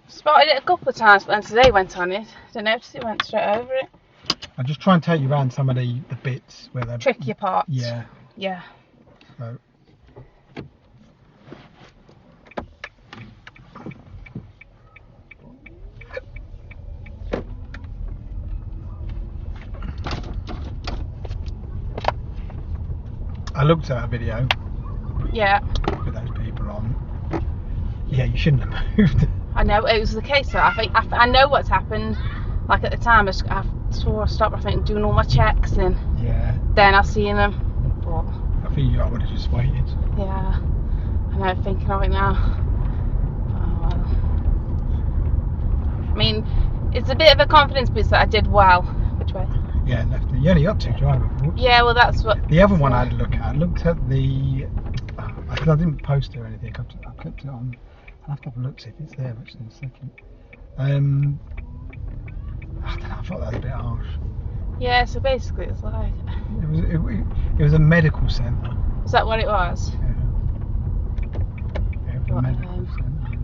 Spotted it a couple of times, but then today went on it. Didn't notice it went straight over it. I'll just try and take you around some of the bits where they're Trickier parts. Yeah. Yeah. So. I looked at a video. Yeah. With those people on. Yeah, you shouldn't have moved. I know it was the case. So I know what's happened. Like at the time, I saw I stopped. I think doing all my checks and then I seen them. But I think I would have just waited. Yeah. I know. Thinking of it now. Oh well. I mean, it's a bit of a confidence boost that I did well. Which way? Yeah, left. You only got 2 driving forks. Yeah, well that's what. The other one I had a look at. I looked at the. Because I didn't post it or anything. I kept it on. I'll have to have a look see if it's there actually in a second. I don't know. I thought that was a bit harsh. Yeah. So basically, it's like. It was a medical centre. Is that what it was? Yeah. It was a medical centre.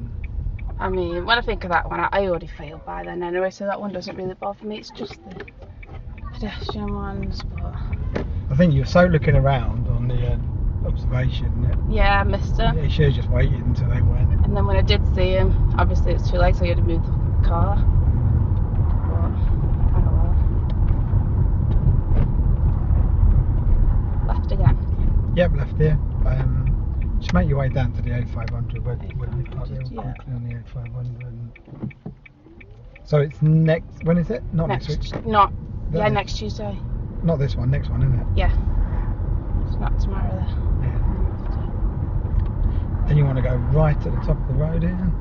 I mean, when I think of that one, I already failed by then anyway, so that one doesn't really bother me. It's just the pedestrian ones, but. I think you were so looking around on the observation that. Yeah, I missed it. You should have just waited until they went. And then when I did see him, obviously it's too late, so you had to move the car. But, oh well. Left again. Yep, left here. Just make your way down to the A500 where they park there quickly on the A500. So it's next. When is it? Not next week. Next Tuesday. Not this one. Next one, isn't it? Yeah. It's not tomorrow there. Yeah. Then you want to go right at the top of the road here.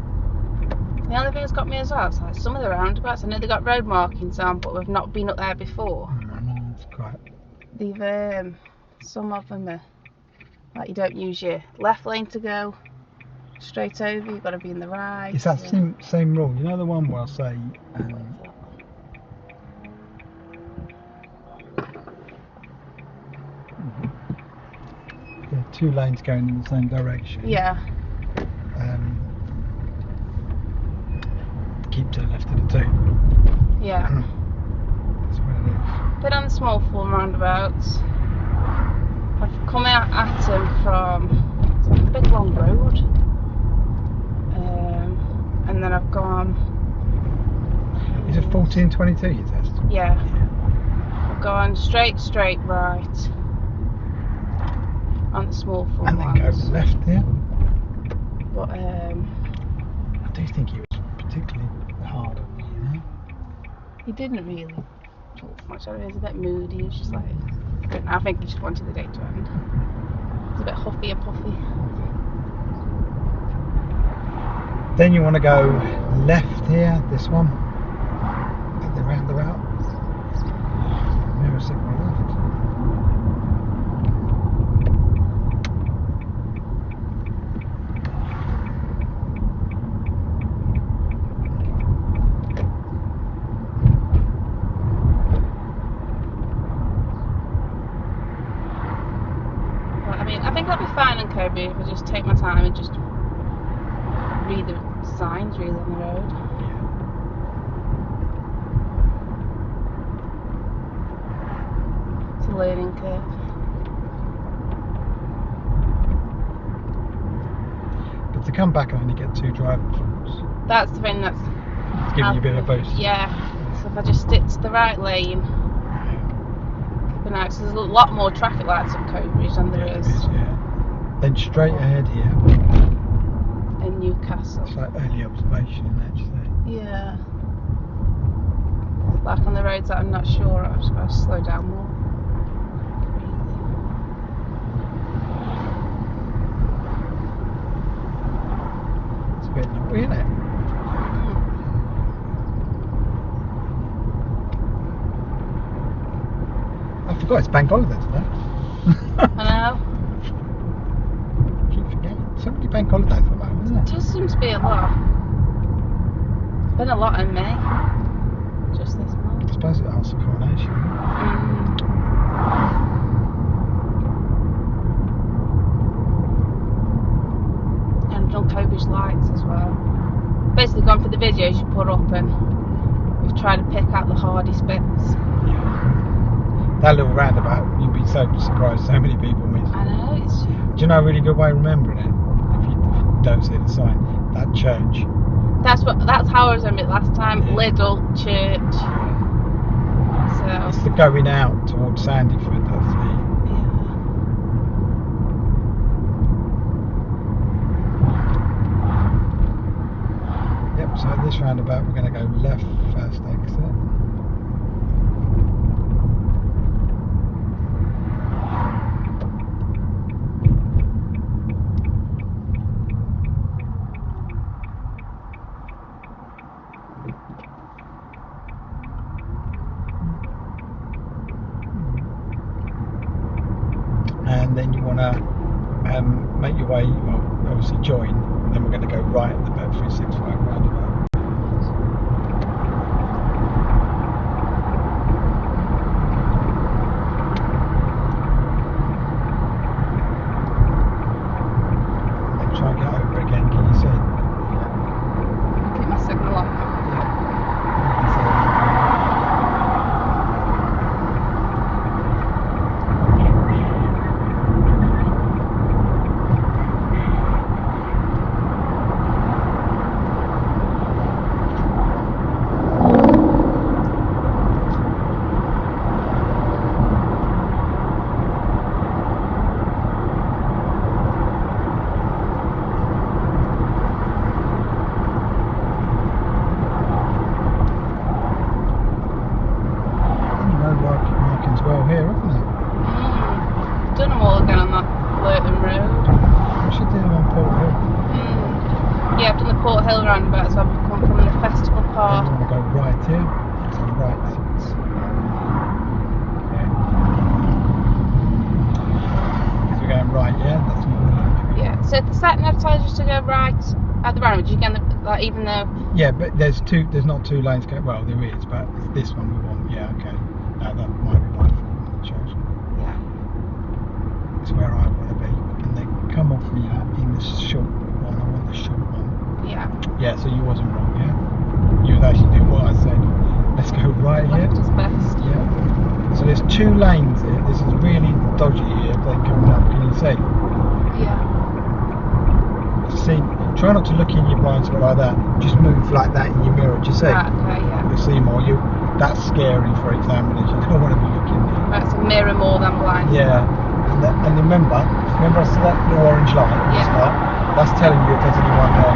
The only thing that's got me as well is like some of the roundabouts. I know they got road markings on, but we've not been up there before. No, it's quite. They've some of them are like you don't use your left lane to go straight over. You've got to be in the right. It's that same rule. You know the one where I'll say. Yeah, 2 lanes going in the same direction. Yeah. Keep to the left of the 2. Yeah. That's what it is. Been on the small form roundabouts. I've come out at them from it's like a big long road. And then I've gone. Is it 1422 you test? Yeah. I've gone straight right. On the small form and then go left here. But I do think he was particularly hard on me, you know? He didn't really talk much. He was a bit moody. He was just like, I think he just wanted the day to end. He was a bit huffy and puffy. Then you want to go left here, this one, at the roundabout. Mirror signal left. Cobridge if I just take my time and just read the signs really on the road. Yeah. It's a learning curve. But to come back and only get 2 driving forks. That's the thing that's it's giving you a bit of a boost. Yeah. So if I just stick to the right lane. But now, cause there's a lot more traffic lights at Cobridge than there is. Then straight ahead here. In Newcastle. It's like early observation, actually. Yeah. Like on the roads that I'm not sure of, so I'll slow down more. It's a bit naughty, isn't it? I forgot it's bank holiday today. I know. So many bank holidays at the moment, isn't it? It does seem to be a lot. There's been a lot in May. Just this month. I suppose it asks the coronation. And I've done Cobridge lights as well. basically gone for the videos you put up and we've tried to pick out the hardest bits. That little roundabout, you'd be so surprised so many people miss. I know, it's... Do you know a really good way of remembering it? If you don't see the sign, that church. That's how I was on it last time. Yeah. Little church. So It's the going out towards Sandyford, that's the... yeah. Yep, so at this roundabout we're going to go left first exit. And then you want to make your way, well, obviously join, and then we're going to go right at the Birch 365 roundabout. And try and get over again, can you see? Keep my signal on. Well here, haven't it? Done them all again on that Shelton Road. We should do them on Port Hill. Yeah, I've done the Port Hill roundabout, so I've come from the festival Then part. you want to go right here. So right. Yeah. So we're going right, yeah? That's not Yeah, so if the sat nav tells you to go right at the roundabout, you can, like, even though... Yeah, but there's not two lanes going. Well, there is, but it's this one we want. Yeah, okay. No, that might be right for the church. Yeah. It's where I want to be. And then come off me in the short one. I want the short one. Yeah. Yeah, so you wasn't wrong, yeah? You would actually do what I said. Let's go right here. Left is best. Yeah. So there's two lanes here. This is really dodgy here. If they're coming up, can you see? Yeah. See, try not to look in your blind spot like that. Just move like that in your mirror. Do you see? Right, okay, yeah. You'll see more. That's scary for examiners. You don't want to be looking there. Right, so mirror more than blind. Yeah. And remember I see that little orange light at the start? That's telling you if there's anyone there.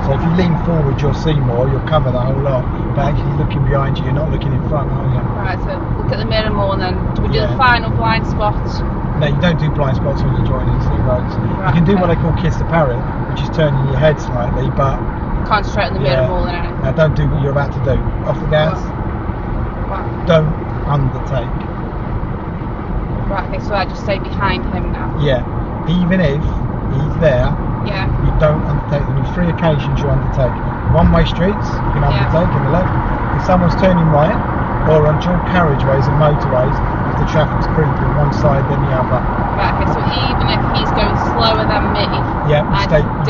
So if you lean forward, you'll see more. You'll cover the whole lot. But actually looking behind you, you're not looking in front, are you? Right, so look at the mirror more, and then do we do the final blind spot? No, you don't do blind spots when you're joining city roads. Right, you can do what they call kiss the parrot, which is turning your head slightly, but concentrate on the mirror more than anything. Now don't do what you're about to do. Off the gas. What? Don't undertake. Right, okay, so I just stay behind him now. Yeah. Even if he's there, you don't undertake them. On 3 occasions you undertake. One-way streets you can undertake in the left. If someone's turning right, or on dual carriageways and motorways, if the traffic's creeping one side then the other. Right, okay, so even if he's going slower than me, you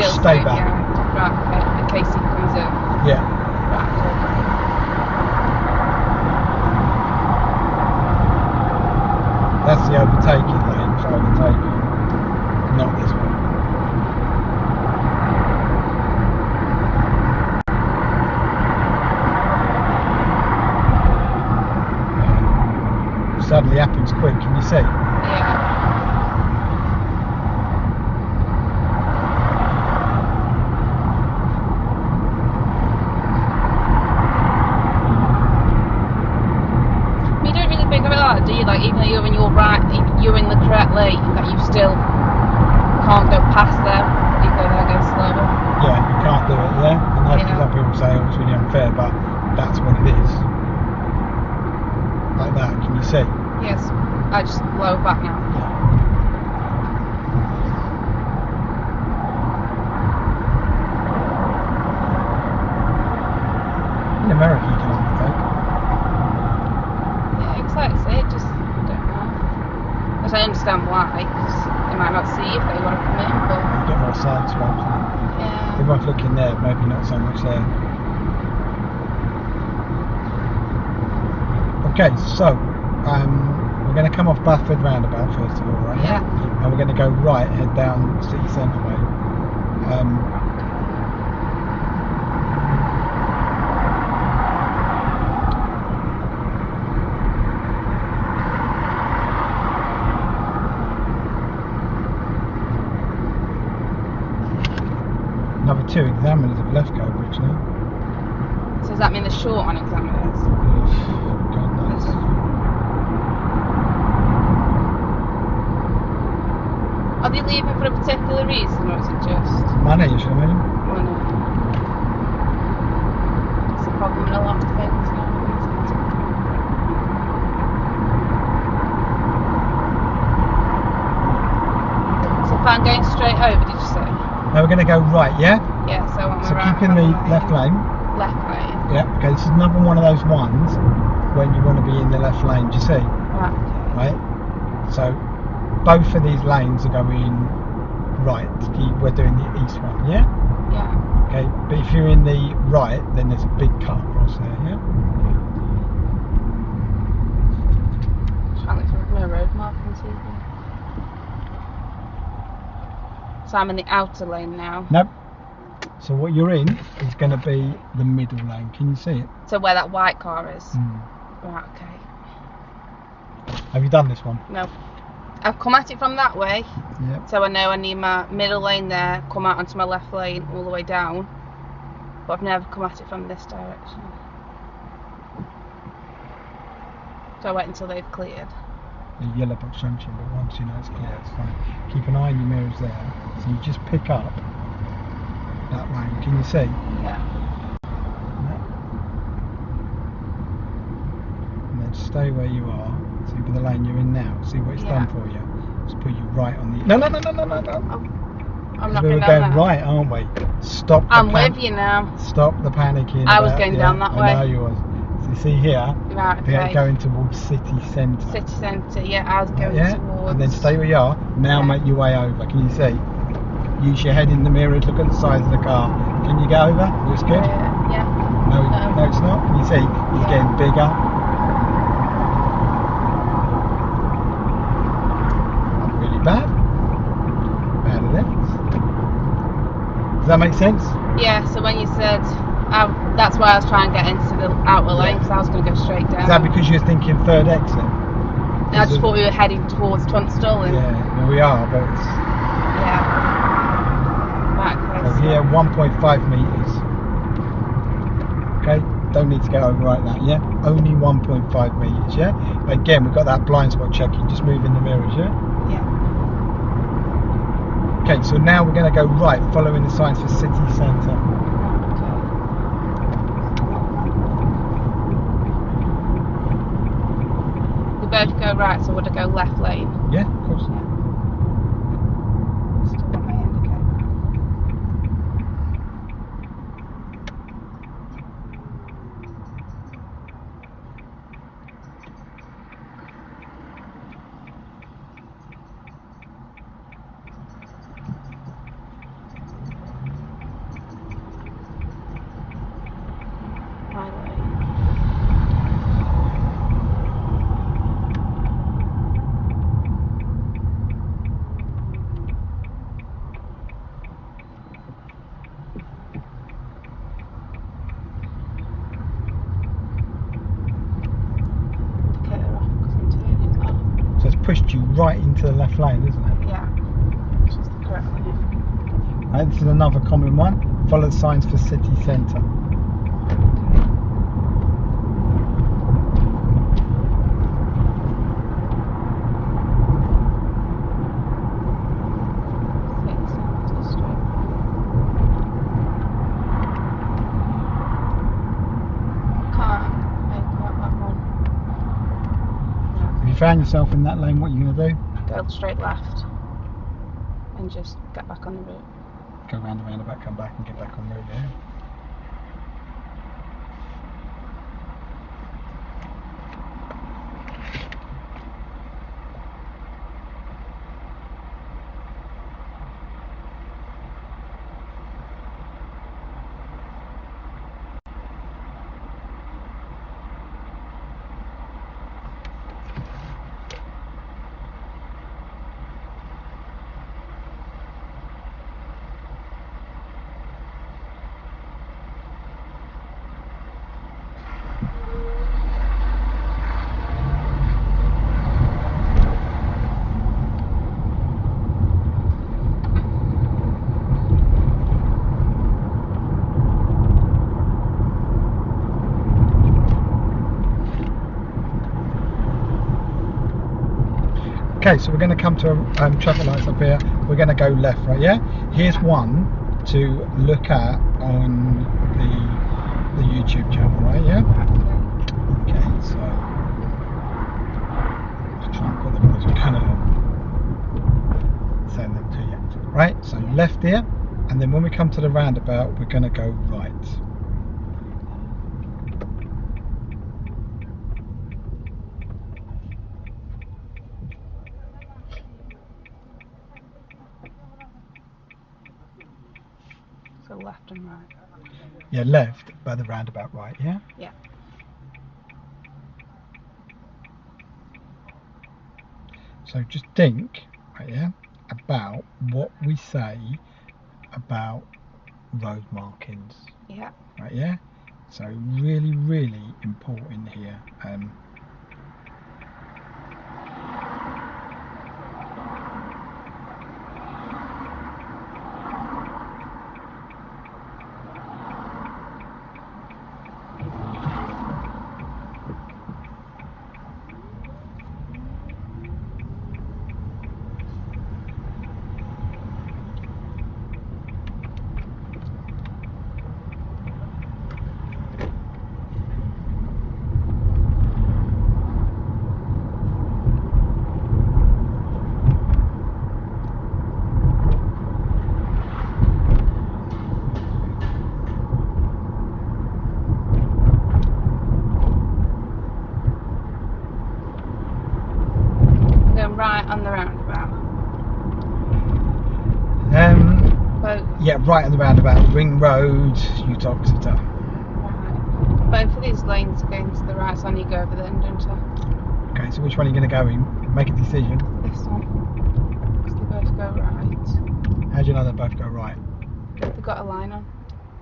stay back. Right, okay, in case he comes in. Yeah. Right, okay. That's the overtaking lane for overtaking, not this one. Suddenly happens quick, can you see? Yeah. You don't really think of it like that, do you? Like, even though you're in your right, you're in the correct lane, that you still can't go past them, even though they're going slower. Yeah, you can't do it, yeah? And that's some people say, oh, it's really unfair, but that's what it is. Like that, can you see? Yes, I just lower back now. Yeah. In America you can undertake. Yeah, excites it, just I don't know. But I understand why, because they might not see if they want to come in, but... You get more side stripes. Yeah. Everyone's looking there, maybe not so much there. Okay, so we're going to come off Bathford roundabout first of all, right? Yeah. And we're going to go right, head down City Centre way. Another 2 examiners have left Cobridge now. So does that mean the short on examiners? God knows. Are they leaving for a particular reason, or is it just Money, you should imagine. money? It's a problem in a lot of things now. So if I'm going straight over, did you say? Now we're going to go right, yeah? Yeah, so on So the right. keep in the left lane. Left lane. Yeah, okay, this is another one of those ones when you want to be in the left lane, do you see? Right. Right? So both of these lanes are going right. We're doing the east one, yeah? Yeah. Okay, but if you're in the right, then there's a big cut across there, yeah? Trying to look for no road markings here. So I'm in the outer lane now. Nope. So what you're in is going to be the middle lane. Can you see it? So where that white car is. Mm. Right, okay. Have you done this one? No. I've come at it from that way. Yeah. So I know I need my middle lane there, come out onto my left lane all the way down. But I've never come at it from this direction. So I wait until they've cleared. The yellow box junction, but once you know it's clear, it's fine. Keep an eye on your mirrors there. So you just pick up that lane. Can you see? Yeah. And then stay where you are. See with the lane you're in now. See what it's done for you. It's put you right on the. No. I'm not We were going going down right, aren't we? Stop. I'm with you now. Stop the panicking. I was going down that way. I know you was. So you see here, Right, they're okay. going towards city centre. City centre, yeah, I was going towards. And then stay where you are. Now Yeah. make your way over. Can you see? Use your head in the mirrors. Look at the size of the car. Can you get over? Looks good. Yeah. No, no, it's not. Can you see? He's getting bigger. Not really bad. Bad at it. Does that make sense? Yeah, so when you said, that's why I was trying to get into the outer lane, because I was going to go straight down. Is that because you're thinking third exit? And I just thought we were heading towards Tunstall. Yeah, well we are, but it's... Yeah. Back So here, 1.5 metres. Okay, don't need to go over like that, yeah? Only 1.5 metres, yeah? But again, we've got that blind spot checking, just moving the mirrors, yeah? Yeah. Okay, so now we're going to go right, following the signs for city centre. We both go right, so would I go left lane? Yeah, of course. Still got my indicator. My lane. Indicator off because I'm turning off. So it's pushed you right into the left lane, isn't it? Yeah. Which is the correct lane. Right, this is another common one. Follow the signs for city centre. If you found yourself in that lane, what are you going to do? Go straight left and just get back on the route. Go round the roundabout, come back and get back on the road, yeah? Okay, so we're going to come to traffic lights up here. We're going to go left, right? Yeah. Here's one to look at on the YouTube channel, right? Yeah. Okay, so let's try and put them as we're going to send them to you. Right. So left here, and then when we come to the roundabout, we're going to go right. So left and right. Yeah, left by the roundabout, right? Yeah. Yeah. So just think, right, yeah, about what we say about road markings. Yeah. Right, yeah. So really, really important here. Right on the roundabout. Yeah, right on the roundabout. Ring Road, Utah. Right. Both of these lanes are going to the right, so I need to go over there, don't I? Okay, so which one are you going to go in? Make a decision. This one. Because they both go right. How do you know they both go right? They've got a line on.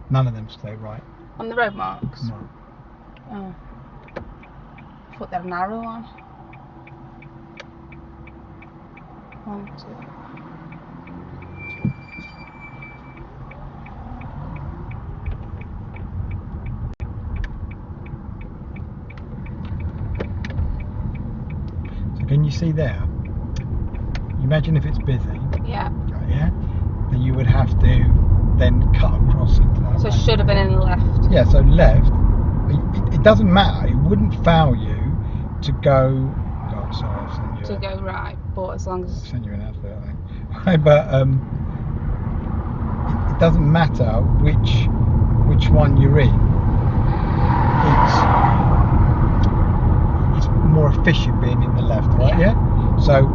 None of them stay right. On the road marks? No. Oh. I thought they had an arrow on. 1, 2. So can you see there? You imagine if it's busy. Yeah. Yeah. Then you would have to then cut across into that. So it should have been in the left. Yeah. So left. It doesn't matter. It wouldn't foul you to go. God, sorry, I've sent you. To go right, but as long as. I've sent you an advert, I think. Right, but it doesn't matter which one you're in. It's more efficient being in the left, right? Yeah. So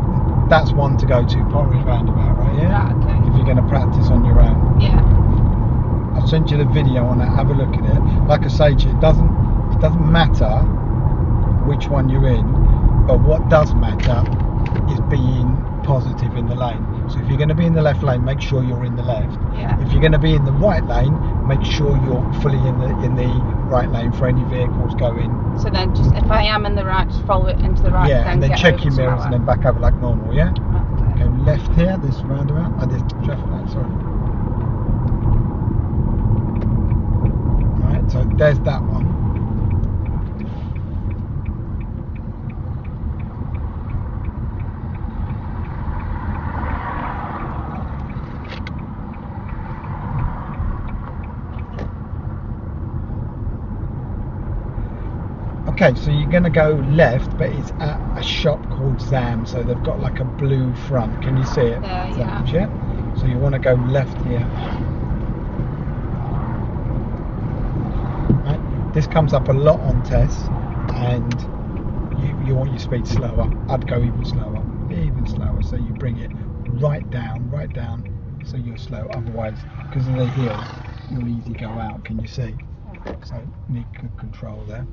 that's one to go to, Cobridge roundabout, right? Yeah. Right, okay. If you're going to practice on your own. Yeah. I'll send you the video on that. Have a look at it. Like I say to you, it doesn't matter which one you're in, but what does matter is being positive in the lane. So if you're going to be in the left lane, make sure you're in the left. Yeah. If you're going to be in the right lane, make sure you're fully in the right lane for any vehicles going. So then, just if I am in the right, just follow it into the right. Yeah, and then get check over your to mirrors my and then back over like normal. Yeah. left. Okay, left here. This roundabout. This traffic light. Sorry. Right. So there's that one. Okay, so you're going to go left, but it's at a shop called Zam, so they've got like a blue front. Can you see it? Yeah. Yeah. So you want to go left here. Right. This comes up a lot on tests, and you want your speed slower. I'd go even slower. So you bring it right down, so you're slow. Otherwise, because of the hill, you'll easily go out. Can you see? So need good control there.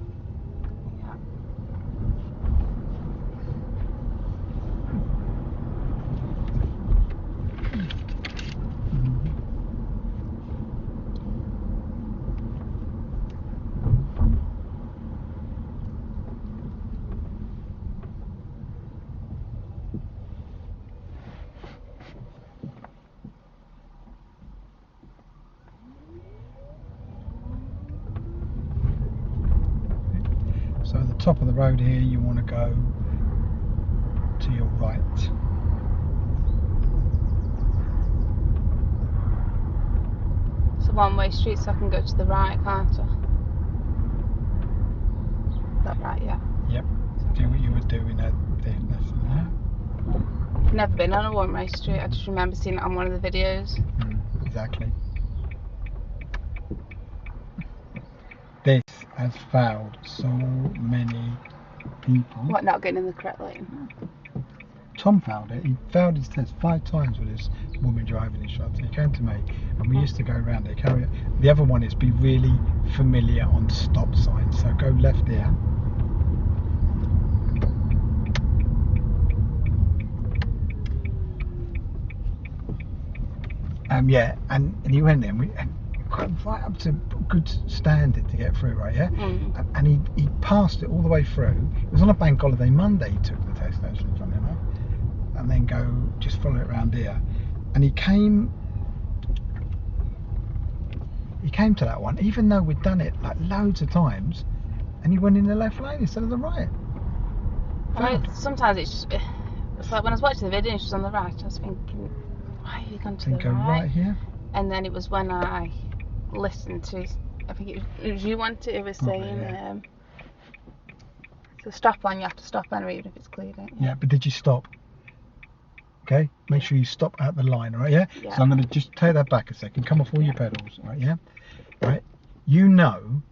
So at the top of the road here, you want to go to to your right. It's a one-way street, so I can go to the right, can't I? That right, yeah. Yep. Do what you were doing at the lesson there. I've never been on a one-way street. I just remember seeing it on one of the videos. Exactly. This has fouled so many people. What, not getting in the correct lane? Tom found it. He failed his test 5 times with his woman driving instructor. He came to me and we used to go around it. The other one is be really familiar on stop signs. So go left here. Yeah, and he went there and we got right up to good standard to get through, right? Yeah, and he passed it all the way through. It was on a bank holiday Monday. He took the test actually, funny enough, and then just follow it around here. And he came to that one, even though we'd done it like loads of times, and he went in the left lane instead of the right. I mean, sometimes it's like when I was watching the video and she was on the right, I was thinking, why are you going to the right? Go right here. And then it was when I listened to, I think it was you wanted, it was saying, so stop line, you have to stop anyway, even if it's clear, don't you? Yeah, but did you stop? Okay, make sure you stop at the line, right? Yeah. So I'm going to just take that back a second. Come off all your pedals, right? Yeah. Right. You know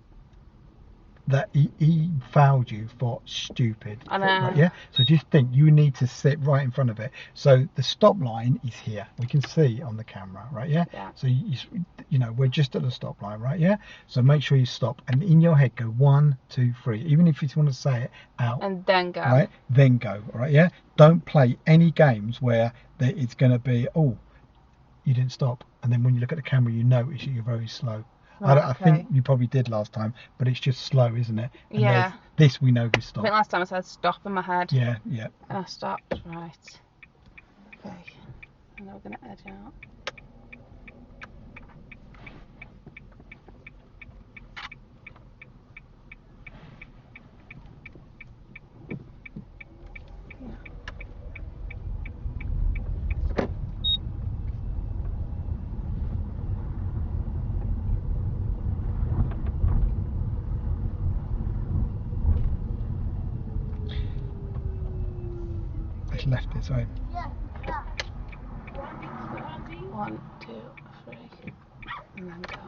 that he fouled you for stupid. I know. Right, yeah. So just think you need to sit right in front of it. So the stop line is here. We can see on the camera, right? Yeah. So you know we're just at the stop line, right? Yeah. So make sure you stop and in your head go 1, 2, 3. Even if you just want to say it out. And then go. Right. Then go. All right. Yeah. Don't play any games where it's going to be you didn't stop, and then when you look at the camera you notice you're very slow. Right, I think you probably did last time, but it's just slow, isn't it? And yeah. This we know we stopped. I think last time I said stop in my head. Yeah. And I stopped, right. Okay. And now we're going to edge out. Left this way. 1, 2, 3, and then go.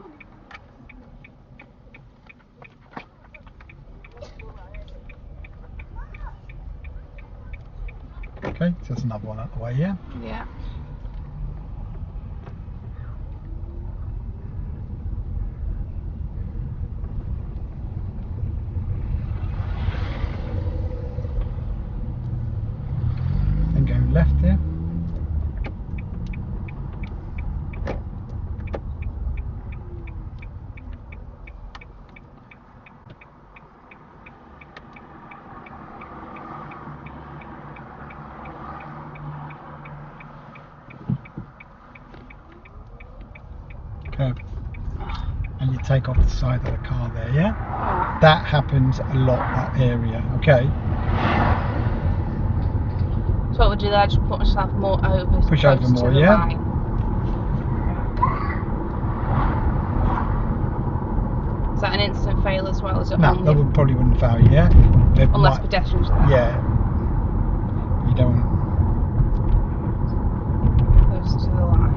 Okay, so that's another one out the way, yeah? Yeah. Left here. Curb. And you take off the side of the car there, yeah? That happens a lot, that area, okay? So what would you do there? Just put myself more over. Push over more, yeah? Right. Is that an instant fail as well? Is it no, that probably wouldn't fail you, yeah? Unless pedestrians are there. Yeah. You don't want close to the line.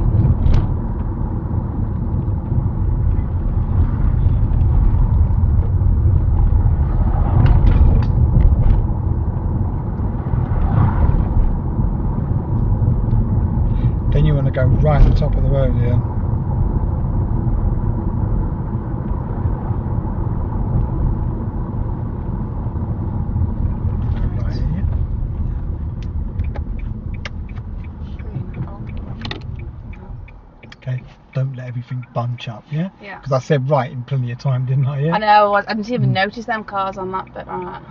Then you want to go right at the top of the road here. Go right here. Okay, don't let everything bunch up, yeah? Yeah. Because I said right in plenty of time, didn't I? Yeah. I know, I didn't even notice them cars on that bit, right.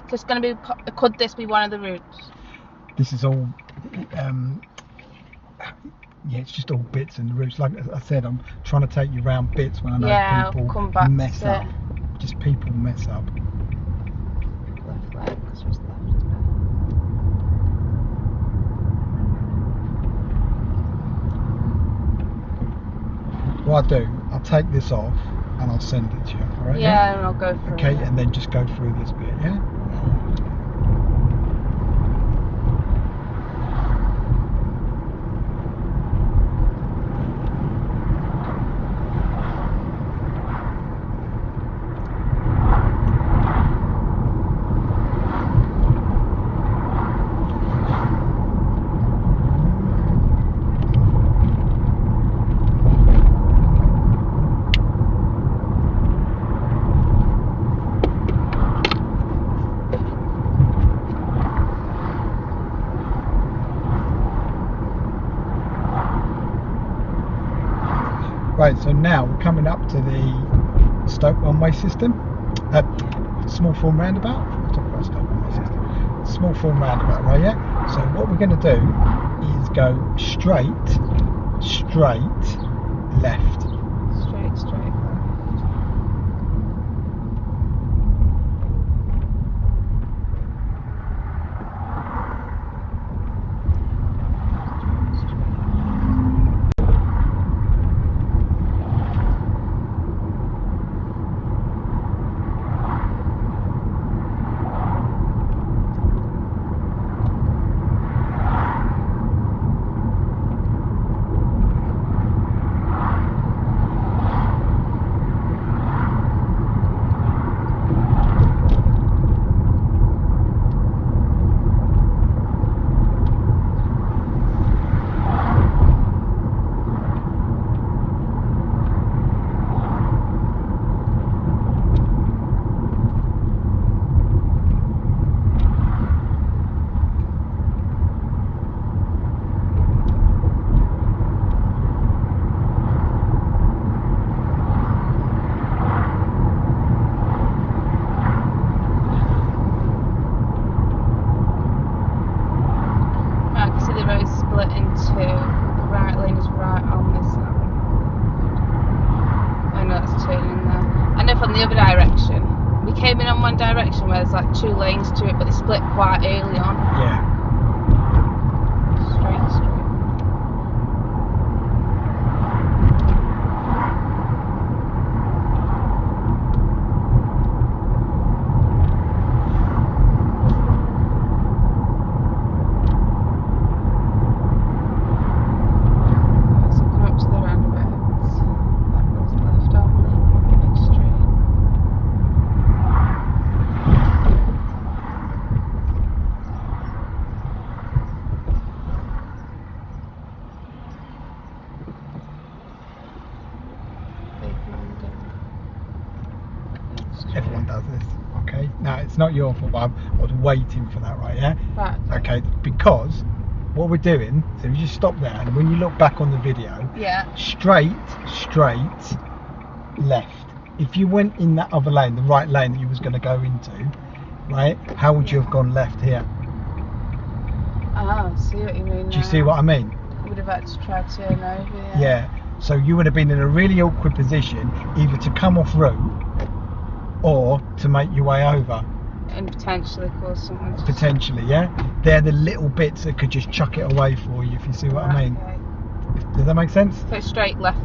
So it's going to be, could this be one of the routes? This is all, yeah, it's just all bits and routes. Like I said, I'm trying to take you around bits when I know people come back mess to up. just people mess up. Left leg, because what's left? What I'll do, I'll take this off and I'll send it to you, alright? Yeah, and I'll go through Okay, it. and then just go through this bit, yeah? Right, so now we're coming up to the Stoke one-way system. Small form roundabout. I'll talk about Stoke one-way system. Small form roundabout, right? Yeah. So what we're going to do is go straight, left. Straight. Direction where there's like 2 lanes to it, but they split quite early on. Yeah. Straight. So come up to the roundabouts. That goes left, aren't they? Straight. Everyone does this, okay? Now, it's not your fault, but I was waiting for that, right, yeah? Right. Okay, because what we're doing, so you just stop there, and when you look back on the video, Yeah. straight, left. If you went in that other lane, the right lane that you was going to go into, right, how would you have gone left here? Oh, I see what you mean. Do you see what I mean? Would have had to try to turn over, Yeah. So you would have been in a really awkward position, either to come off route or to make your way over. And potentially cause someone to... Potentially, yeah? They're the little bits that could just chuck it away for you, if you see what I mean. Okay. Does that make sense? So straight, left.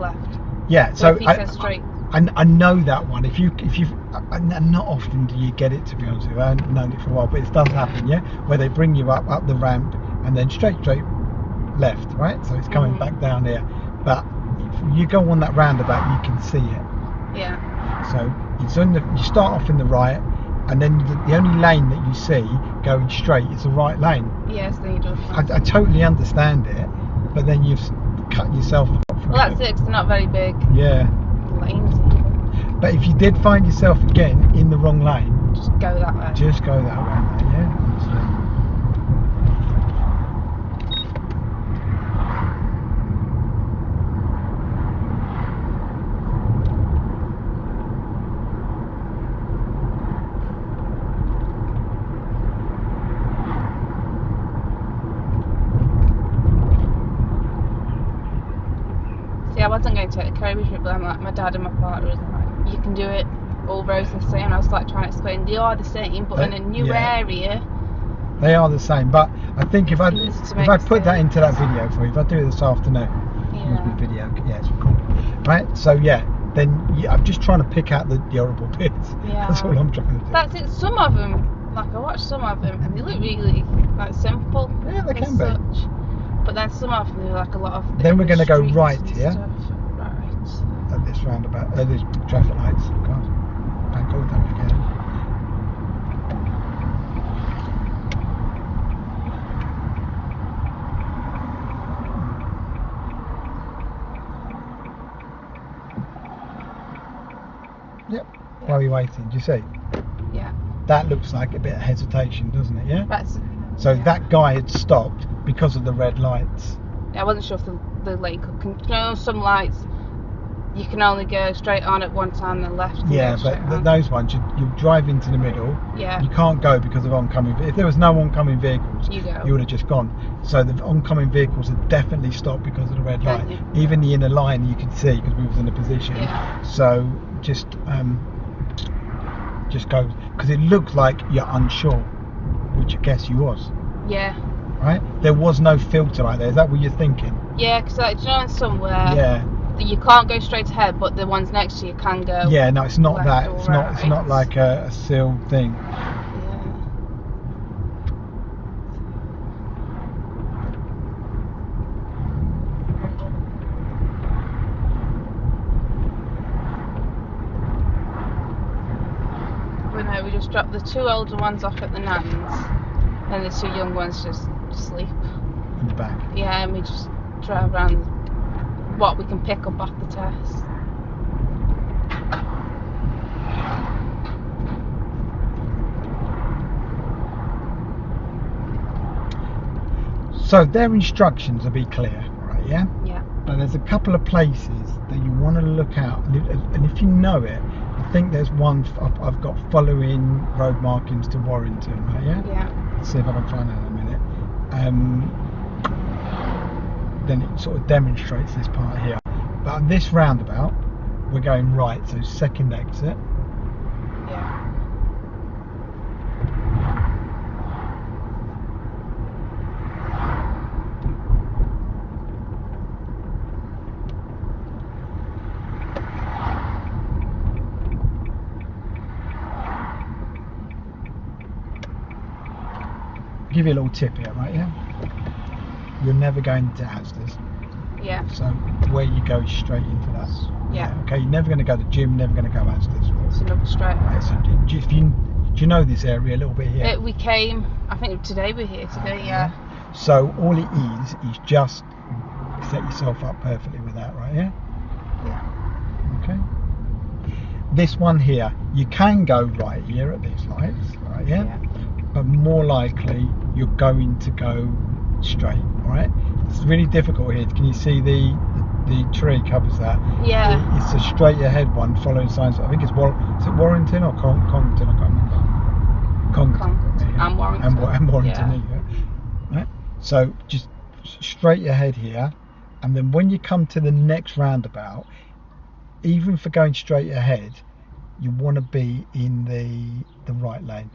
Yeah, So so if he says straight... I know that one. If you've not often do you get it, to be honest with you. I haven't known it for a while, but it does happen, yeah? Where they bring you up the ramp and then straight left, right? So it's coming back down here. But if you go on that roundabout, you can see it. Yeah. So you start off in the right, and then the only lane that you see going straight is the right lane. Yes, then you do. I totally understand it, but then you've cut yourself off. Well, that's it, 'cause they're not very big Yeah. lanes. But if you did find yourself again in the wrong lane, Just go that way. just go that way, mate, yeah? Honestly. See, I wasn't going to take the Cobridge route, but I'm like, my dad and my partner was like, you can do it. all roads are the same. I was like trying to explain they are the same, but in a new area. They are the same, but I think if I put that into that video for you, if I do it this afternoon, video, it's recorded, right? So then I'm just trying to pick out the horrible bits. Yeah. That's all I'm trying to do. That's it. Some of them, like I watched some of them, and they look really like simple. Yeah, they can be. But then some of them, like a lot of. Then we're going to go right here. Right. At this roundabout, these traffic lights. God, bank holiday again. Yep. While you're waiting, do you see? Yeah. That looks like a bit of hesitation, doesn't it? Yeah. So yeah. That guy had stopped because of the red lights. I wasn't sure if the lane could. You know, some lights you can only go straight on at one time, then left. Yeah, but those ones you drive into the middle. Yeah. You can't go because of oncoming. If there was no oncoming vehicles, you would have just gone. So the oncoming vehicles had definitely stopped because of the red light. Yeah. Even the inner line you could see because we was in a position. Yeah. So just go, because it looked like you're unsure, which I guess you was. Yeah. Right? There was no filter right there. Is that what you're thinking? Yeah, because like, you know, somewhere you can't go straight ahead, but the ones next to you can go. Yeah, no, it's not that. It's right. It's not like a sealed thing. Yeah. But no, we just dropped the two older ones off at the Nans, and the two young ones just sleep in the back. Yeah, and we just drive around what we can pick up off the test. So their instructions will be clear, right? Yeah. Yeah. But there's a couple of places that you want to look out, and if you know it, I think there's one I've got following road markings to Warrington, right? Yeah. Yeah. Let's see if I can find that in a minute. Then it sort of demonstrates this part here. But on this roundabout, we're going right, so second exit. Yeah. Give you a little tip here, right? Yeah. You're never going to Asda's. Yeah. So where you go straight into that. Yeah. Okay, you're never going to go to the gym, never going to go to Asda's. It's another straight. Right, so do you know this area a little bit here? We came, I think today we're here today, yeah. So all it is just set yourself up perfectly with that, right? Yeah? Yeah. Okay. This one here, you can go right here at these lights, right? Yeah. But more likely you're going to go straight, alright? It's really difficult here. Can you see the tree covers that? Yeah. It's a straight ahead one following signs. I think it's Warrington or Congleton, I can't remember. Congleton. Yeah. And Warrington. And Warrington, yeah. Right? So just straight ahead here, and then when you come to the next roundabout, even for going straight ahead, you want to be in the right lane.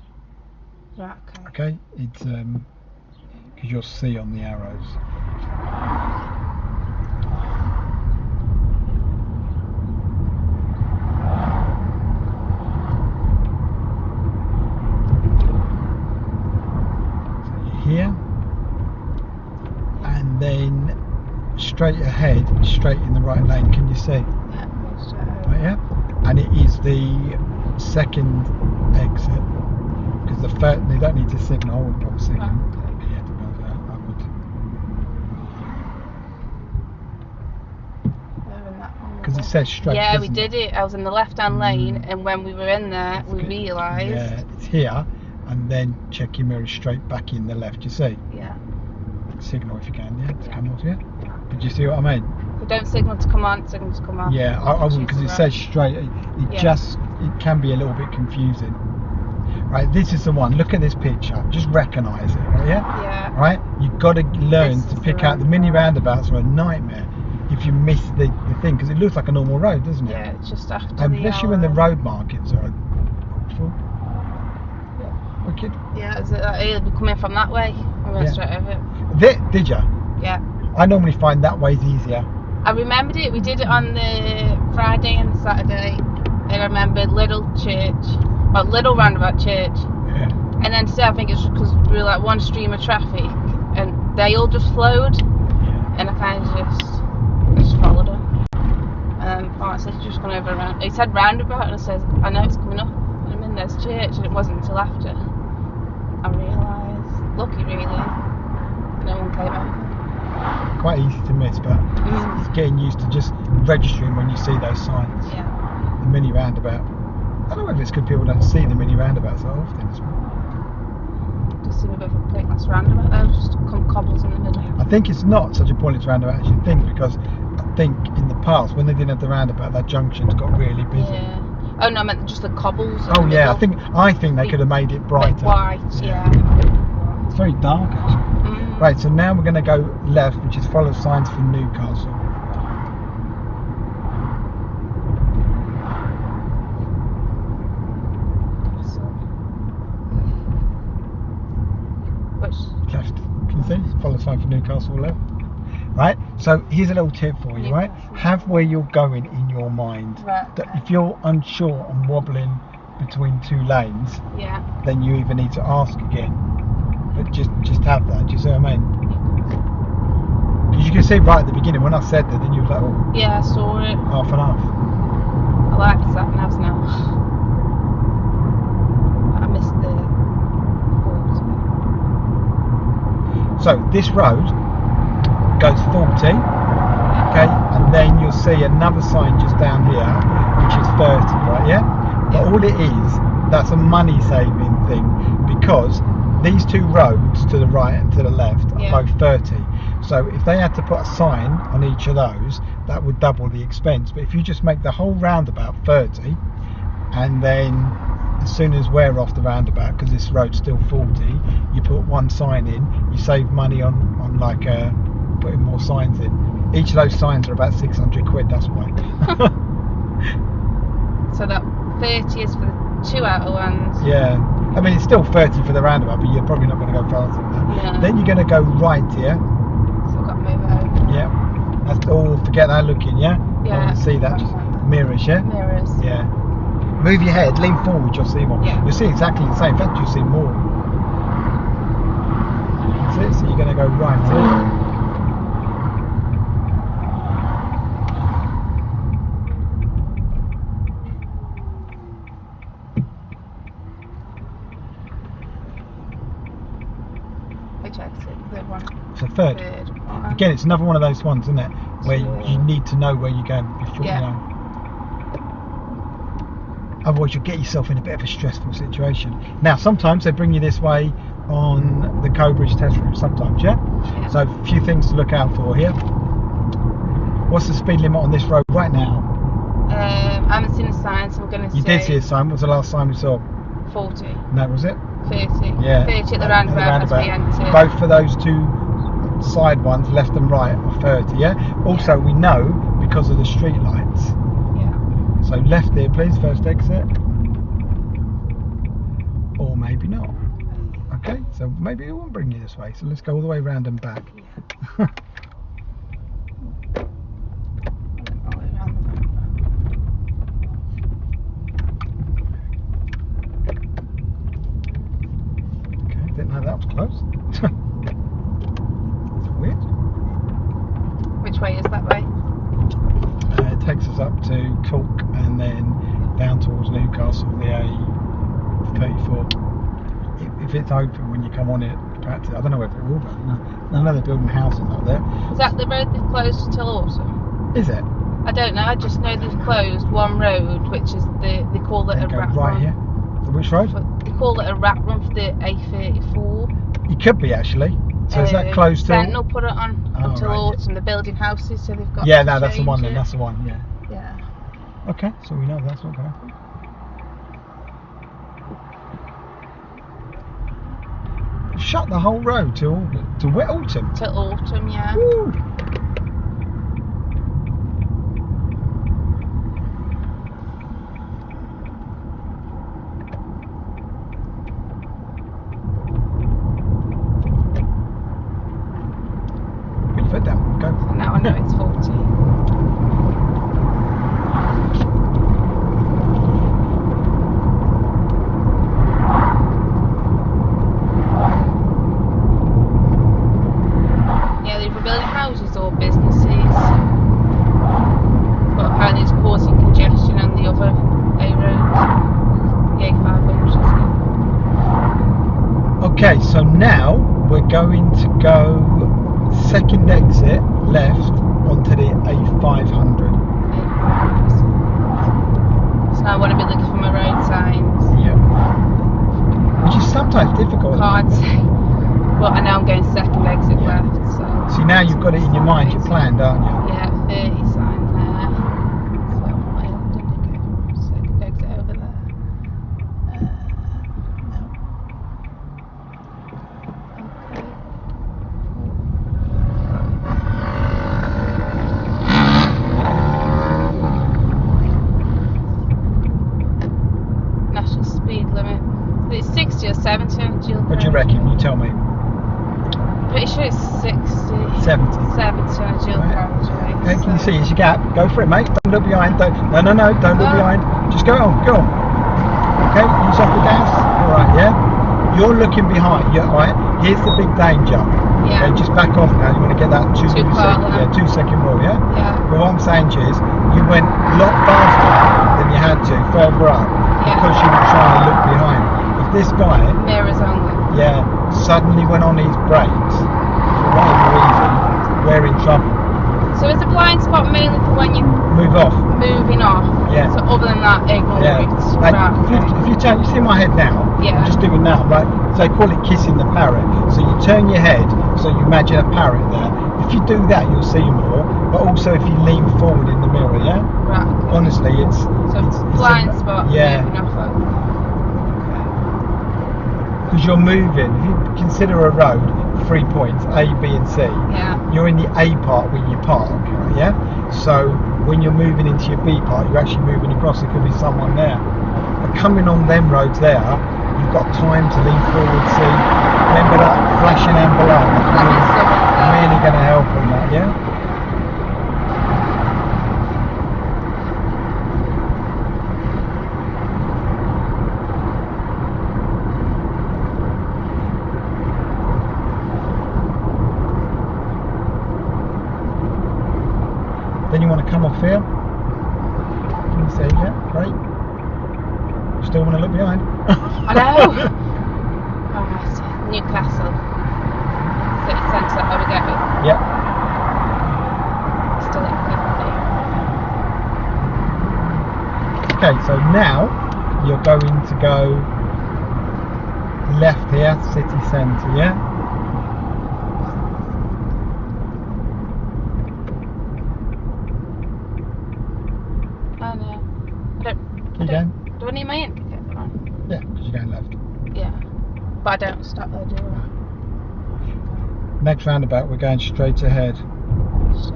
Right, okay. It's because you'll see on the arrows. So you're here, and then straight ahead, straight in the right lane. Can you see? Yeah, straight ahead. Right, yeah, and it is the second exit. Because the first, they don't need to signal. I wouldn't bother signaling. But yeah, to be honest, I would. Because it says straight. Yeah, we did it. I was in the left-hand lane, and when we were in there, we realised. Yeah, it's here, and then check your mirror straight back in the left. You see? Yeah. Signal if you can, yeah, to come off, yeah. Did you see what I mean? We don't signal to come on, signal to come off. Yeah, I wouldn't, because it says straight. It can be a little bit confusing. Right, this is the one. Look at this picture. Just recognise it, right? Yeah. Yeah. Right. You've got to learn to pick out the mini roundabouts are a nightmare. if you miss the thing, because it looks like a normal road, doesn't it? Yeah, it's just after and the especially when the road markings are awful. Yeah, wicked. Yeah, he'll be coming from that way. I went straight over it. Did you? Yeah. I normally find that way's easier. I remembered it. We did it on the Friday and Saturday. And I remembered little roundabout church. Yeah. And then today I think it's because we were like one stream of traffic and they all just flowed. Yeah. And I kind of just followed them. I said, just gone over around. He said roundabout, and I said, I know it's coming up. And I'm in there's church, and it wasn't until after I realised. Lucky, really, no one came over. Quite easy to miss, but it's getting used to just registering when you see those signs. Yeah. The mini roundabout. I don't know if it's because people don't see the mini roundabouts so often as well. Just seem a bit of a pointless roundabout. There's just cobbles in the middle. I think it's not such a pointless roundabout as you think, because I think in the past when they didn't have the roundabout, that junction's got really busy. Yeah. Oh no, I meant just the cobbles. Oh yeah, I think they could have made it brighter. White, yeah. It's very dark actually. Right, so now we're going to go left, which is follow signs for Newcastle. Left. Can you see? Follow sign for Newcastle left. Right, so here's a little tip for you, right? Have where you're going in your mind. Right. That if you're unsure and wobbling between two lanes, then you either need to ask again. But just have that, do you see what I mean? Because you can see right at the beginning when I said that, then you was like, oh. Yeah, I saw it. Half and half. I like the sat navs now. I missed the port. So this road goes 40, okay, and then you'll see another sign just down here, which is 30, right? Yeah. But all it is, that's a money saving thing, because these two roads to the right and to the left are both 30. So if they had to put a sign on each of those, that would double the expense. But if you just make the whole roundabout 30, and then as soon as we're off the roundabout, because this road's still 40, you put one sign in, you save money on like putting more signs in. Each of those signs are about 600 quid, that's why. So that 30 is for the two outer ones. Yeah. I mean, it's still 30 for the roundabout, but you're probably not going to go faster than that. Yeah. Then you're going to go right here. So I've got to move it over. Yeah. That's all. Forget that looking, yeah? Yeah. I want to see that. Just mirrors, yeah? Mirrors. Yeah. Move your head, lean forward, you'll see more. Yeah. You'll see exactly the same. In fact, you'll see more. That's it. So you're going to go right here. So third. Again, it's another one of those ones, isn't it? Where you need to know where you're going before you know. Otherwise, you'll get yourself in a bit of a stressful situation. Now, sometimes they bring you this way on the Cobridge test route. Sometimes, yeah. So a few things to look out for here. What's the speed limit on this road right now? I haven't seen a sign, so I'm going to say. You did see a sign. What was the last sign we saw? 40. No, was it? 30. Yeah. 30 at the roundabout. Both for those two side ones, left and right, are 30. Yeah. Also, we know because of the street lights. Yeah. So left there, please. First exit. Or maybe not. Okay. So maybe it won't bring you this way. So let's go all the way round and back. Yeah. Didn't know that was close. It's weird. Which way is that way? It takes us up to Cork and then down towards Newcastle, the A34. If it's open when you come on it, perhaps, I don't know whether it will be. I know they're building houses up there. Is that the road they've closed until autumn? Is it? I don't know. I just know they've closed one road, which is they call it a rat right run. Here. Which road? They call it a rat run for the A34. It could be actually. So is that closed till? They'll put it on until autumn. They're building houses, so they've got. Yeah, no, that's the one. Then that's the one. Yeah. Yeah. Okay, so we know that's what can happen. Shut the whole road till autumn. Till autumn, yeah. Woo. Okay, so now we're going to go second exit left onto the A500. So I want to be looking for my road signs. Yeah. Which is sometimes difficult. Can't see. But I know I'm going second exit left. So See, now you've got it in your mind, you're planned, aren't you? yeah, 30 sign there. So where did it go? Second exit over there. National speed limit. It's 60 or 70 on dual What do you carriage. reckon? You tell me. Pretty sure it's 60. 70. 70 on a dual carriage. Okay, can you see? It's your gap. Go for it, mate. Don't look behind. No, don't look behind. Just go on. Okay, use up the gas. Alright, yeah? You're looking behind. Yeah, alright. Here's the big danger. Yeah. Okay, just back off now. You want to get that 2 second rule, yeah? Yeah. But what I'm saying is, you went a lot faster than you had to, further up, because you were trying to look behind. If this guy, Mirrors only. suddenly went on his brakes, for whatever reason, we're in trouble. So is the blind spot mainly for when you're Move off. moving off? Yeah. So other than that, ignore it. Like, Right, if you turn, you see my head now. Yeah. I'm just doing now, right? So they call it kissing the parrot. So you turn your head, so you imagine a parrot there. If you do that, you'll see more. But also, if you lean forward in the mirror, yeah. Right. Honestly, it's blind spot. Yeah. Moving off it. Because you're moving. If you consider a road, 3 points, A, B, and C. Yeah. You're in the A part where you park, yeah? So when you're moving into your B part, you're actually moving across. There could be someone there. But coming on them roads there, you've got time to lean forward, see. Remember that flashing amber light? That's really going to help on that, yeah? Then you want to come off here. Can you see? Yeah, great. Still want to look behind. I know. Alright, Newcastle. City centre, how we get it? Yeah. Still in Hanley. Okay, so now you're going to go left here, city centre, yeah? I know. Do I need my indicator on? Yeah, because you're going left. Yeah. But I don't stop there, do I? Next roundabout, we're going straight ahead. So,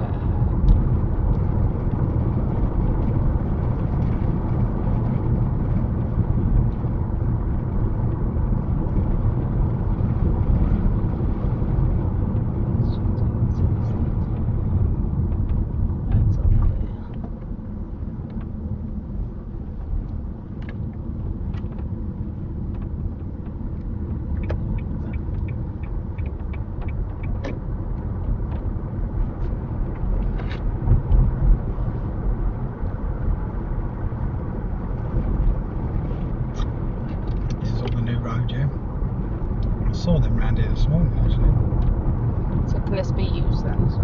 I saw them round here this morning actually. so can this be used then? So.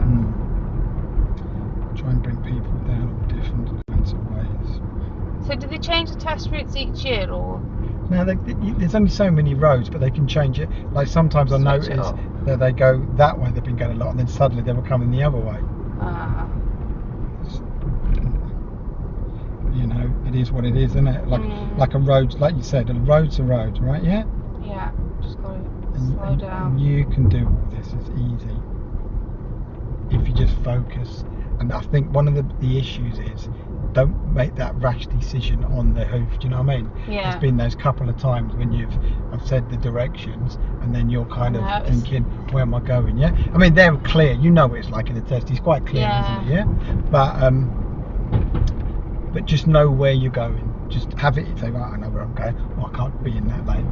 Try and bring people down all different kinds of ways. So do they change the test routes each year or? No, there's only so many roads, but they can change it. Like sometimes I notice that they go that way, they've been going a lot, and then suddenly they were coming the other way. You know, it is what it is, isn't it? Like a road, like you said, a road's a road, right? Yeah? Yeah, just go slow down. And you can do all this, it's easy. If you just focus. And I think one of the issues is, don't make that rash decision on the hoof, do you know what I mean? Yeah. There's been those couple of times when I've said the directions and then you're kind of thinking, where am I going, yeah? I mean, they're clear, you know what it's like in the test, it's quite clear, isn't it, yeah? But just know where you're going. Just have it, say, right, I know where I'm going, or I can't be in that lane.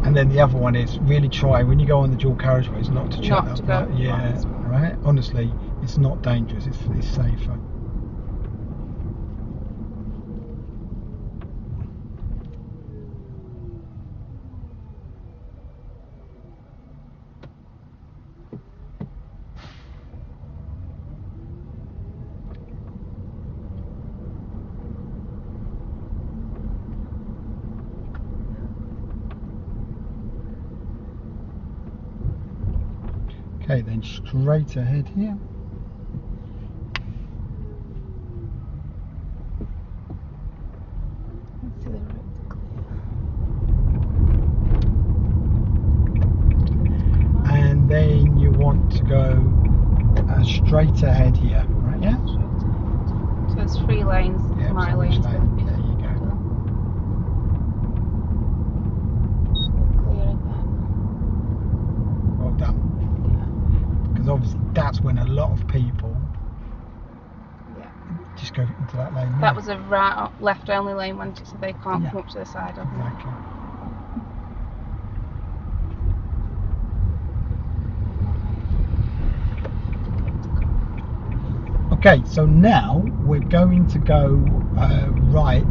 And then the other one is really try when you go on the dual carriageways not to chuck up that. Yeah, right. Honestly, it's not dangerous. It's safer. Okay, then straight ahead here. Let's see the road's clear. And then you want to go straight ahead here, right? Yeah. Straight ahead. So there's 3 lanes. Yeah, My so which lane's lane? going to be There you go. clear again. Well done. Because obviously that's when a lot of people just go into that lane. That was a right left only lane, wasn't it? So they can't Yeah. come up to the side of me. Exactly. Okay, so now we're going to go right. Right.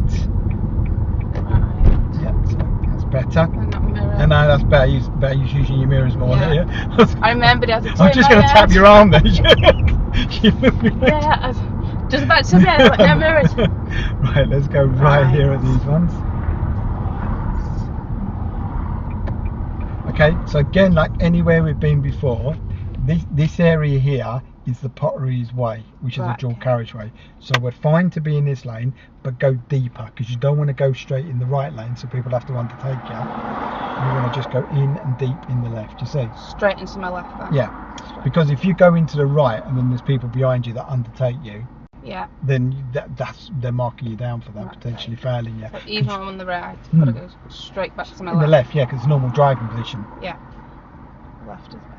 Yep, so that's better. And not mirror. And now that's better. Better use using your mirrors more. Yeah. Yeah. I remembered I had to turn I'm just my going to tap head. your arm then. Yeah, I was just about to say, but no mirrors. Right, let's go right here at these ones. Okay, so again, like anywhere we've been before, this area here is the Potteries Way, which is a dual carriageway. So we're fine to be in this lane, but go deeper because you don't want to go straight in the right lane, so people have to undertake you. You want to just go in and deep in the left. You see? Straight into my left then. Yeah. Because if you go into the right and then there's people behind you that undertake you, yeah, then they're marking you down for that, right, potentially failing you. So even on the right, I've got to go straight back to my In left. the left, yeah, because it's normal driving position. Yeah, left is best.